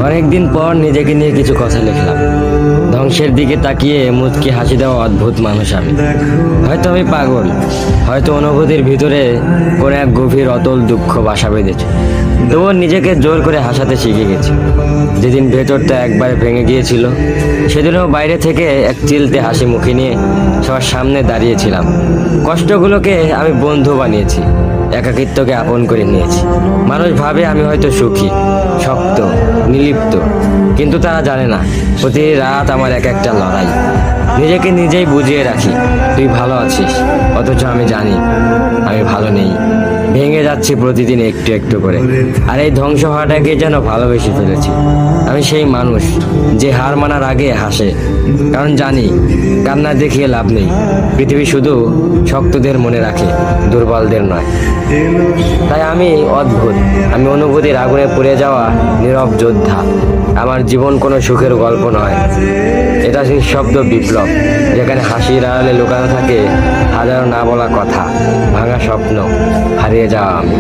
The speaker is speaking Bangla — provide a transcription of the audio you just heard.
অনেকদিন পর নিজেকে নিয়ে কিছু কথা লিখলাম। ধ্বংসের দিকে তাকিয়ে মুচকি হাসি দেওয়া অদ্ভুত মানুষ আমি। হয়তো আমি পাগল, হয়তো অনুভূতির ভিতরে কোনো এক গভীর অতল দুঃখ বাসা বেঁধেছে। তবুও নিজেকে জোর করে হাসাতে শিখে গেছি। যেদিন ভেতরটা একবারে ভেঙে গিয়েছিল, সেদিনও বাইরে থেকে এক চিলতে হাসি মুখে নিয়ে সবার সামনে দাঁড়িয়েছিলাম। কষ্টগুলোকে আমি বন্ধু বানিয়েছি, একাকিত্বকে আপন করে নিয়েছি। মানুষ ভাবে আমি হয়তো সুখী, শক্ত, নির্লিপ্ত, কিন্তু তারা জানে না প্রতি রাত আমার এক একটা লড়াই। নিজেকে নিজেই বুঝিয়ে রাখি তুই ভালো আছিস, অথচ আমি জানি আমি ভালো নেই। ভেঙে যাচ্ছি প্রতিদিন একটু একটু করে, আর এই ধ্বংস হওয়াটাকে যেন ভালোবেসে ফেলেছি। আমি সেই মানুষ যে হার মানার আগে হাসে, কারণ জানি কান্না দেখিয়ে লাভ নেই। পৃথিবী শুধু শক্তদের মনে রাখে, দুর্বলদের নয়। তাই আমি অদ্ভুত, আমি অনুভূতির আগুনে পুড়ে যাওয়া নীরব যোদ্ধা। আমার জীবন কোনো সুখের গল্প নয়, এটা নিঃশব্দ বিপ্লব, যেখানে হাসির আড়ালে লুকানো থাকে হাজারো না বলা কথা, ভাঙা স্বপ্ন, হারিয়ে যাওয়া আমি।